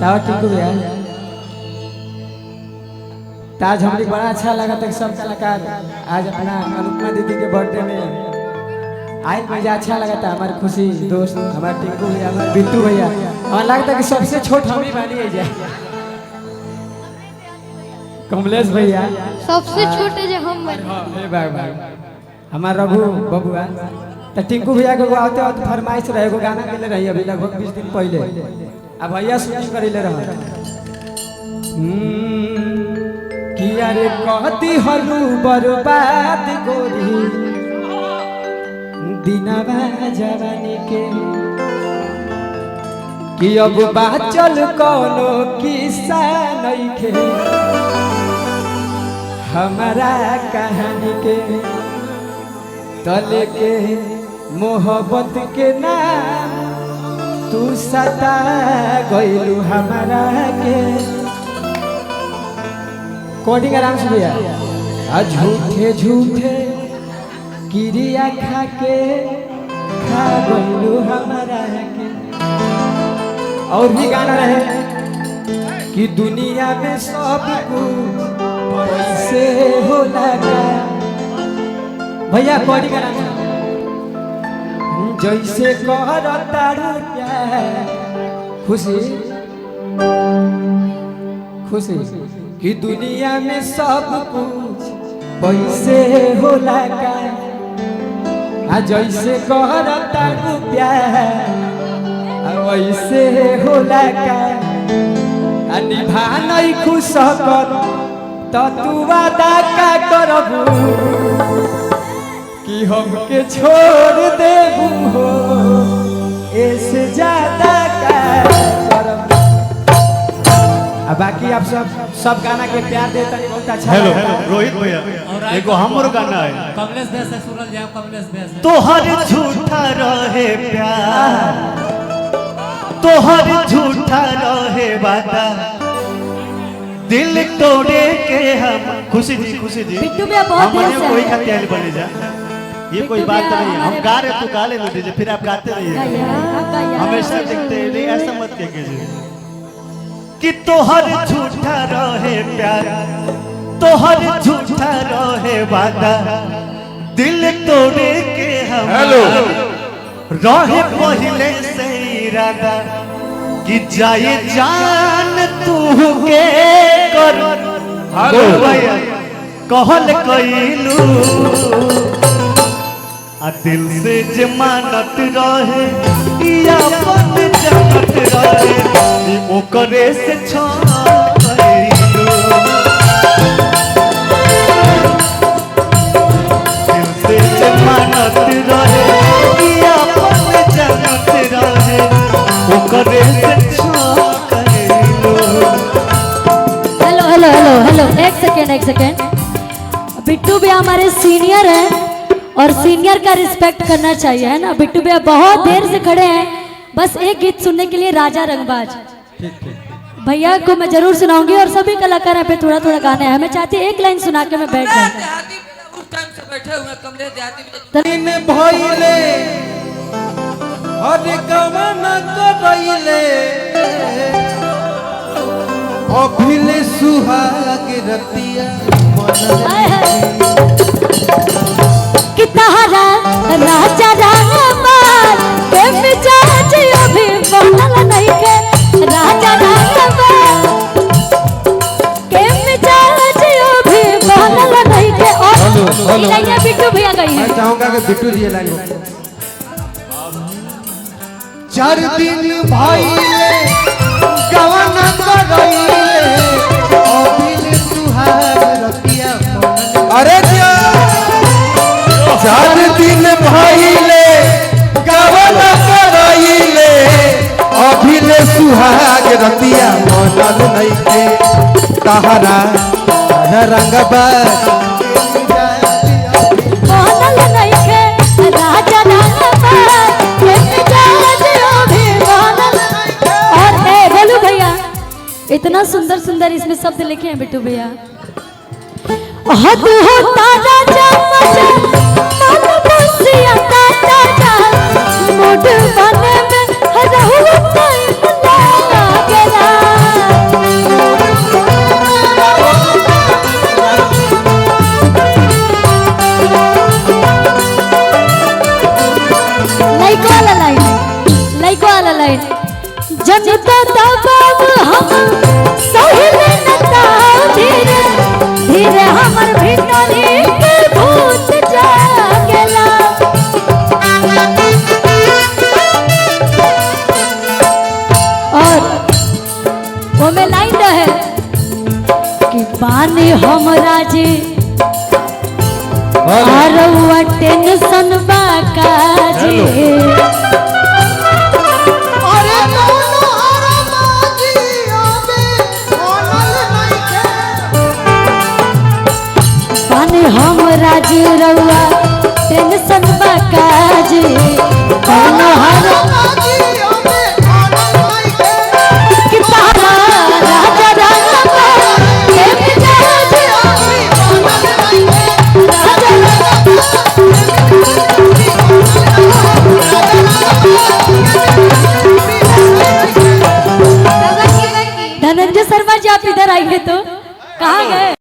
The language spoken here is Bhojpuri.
तावा टिंकू भैया ताज हमको बड़ा अच्छा लगा था सब कलाकार आज अपना अनुपमा दीदी के बर्थडे में आए मुझे अच्छा लगा था। हमारी खुशी दोस्त हमारे टिंकू भैया हमारे बिट्टू भैया हमें लगता कि सबसे छोट हम ही बनी जाए कमलेश भैया सबसे छोटे जो हम बने हमारा रघु बबुआ तो टिंकू भैया को आते आते फरमाइश रहे एगो गाना मिले रही अभी लगभग 20 दिन पहले अब भैया शूटिंग करेले रहे कि अरे कहती हलू बर्बाद गोरी दिनवा जवानी के कि अब बाचल कोनो किस्सा नइखे हमारा कहानी के तले के मोहब्बत के नाम तू सता गइलू हमारा के कोडिंग आराम से भैया झूठे झूठे किरिया खा गइलू हमारा के। और भी गाना रहे कि दुनिया में सब कुछ पैसे होला भैया कोडिंग आराम से जैसे करता प्यार खुशी खुशी कि दुनिया में सब कुछ पैसे होला का जैसे करता प्यार वैसे होला का निभा नहीं खुश कर तो तू वादा का करबू कि हमके छोड़ देबू हो ऐसे ज्यादा का करबू। अब बाकी आप सब गाना के प्यार देता है बहुत अच्छा। हेलो रोहित भैया एगो हमरो गाना है कमलेश भैया से सुनल जाए कमलेश भैया से तोहर झूठा रहे प्यार तोहर झूठा रहे वादा दिल तोड़े के हम खुशी जी बिट्टू भैया बहुत देर से कोई खातिर बने जा ये कोई बात नहीं है हम गा रहे तो गा ले दीजिए फिर आप गाते रहिए हमेशा देखते हैं ऐसा मत कीजिए कि तोहर झूठा रहे प्यार तोहर झूठा रहे वादा दिल तोड़े के हम रहे पहले से इरादा कि जाए जान तू के कर भैया कहल कइलू आ दिल से जमानत रहे या अपन जानत रहे ओकरे से छाइलू दिल से जमानत रहे या अपन जानत रहे ओकरे से छाइलू। हेलो हेलो हेलो हेलो एक सेकेंड बिट्टू भैया हमारे सीनियर हैं और सीनियर का रिस्पेक्ट करना चाहिए है ना। बिट्टू भैया बहुत देर से खड़े हैं बस एक गीत सुनने के लिए राजा रंगबाज भैया को मैं जरूर सुनाऊंगी और सभी कलाकार यहाँ पे थोड़ा थोड़ा गाना है। मैं चाहती हूँ एक लाइन सुना के मैं बैठ जाऊँ। कि तहरा राजा रंगबाज के मिजाज अभी बनल नहीं के राजा रंगबाज के मिजाज अभी बनल नहीं के। और लाइन बिट्टू भैया गई है। मैं चाहूंगा कि बिट्टू जी लाइन 4 दिन भइले गवाना करइले अभिल सुहाग रतिया अरे 4 दिन भइले गवाना करइले अभिल सुहाग रतिया मनल नइखे तहरा रंगबा बनल नहीं के राजा रंगबाज के मिजाज अभी बनल। और बोलू भैया इतना सुंदर सुंदर इसमें शब्द लिखे हैं बिट्टू भैया। हद होता राजा मजा मन बसिया ताजा मूड बने में रहू टाइम लागेला लाइन जनता दबाव हम सहिल नता धीरे धीरे हमर भीतरी के भूत जागेला और वो में लाइन रहे कि पानी हमरा जी आरवा टेंशन बाका जी अरे कोनो अरमाजी आबे बनल नइखे पानी हमरा जी रउआ टेंशन बाका जी कोनो अरमाजी आबे बनल नइखे कि तारा राजा राजा के मिजाज आबे बनल नइखे राजा धनंजय शर्मा जी आप इधर आइए तो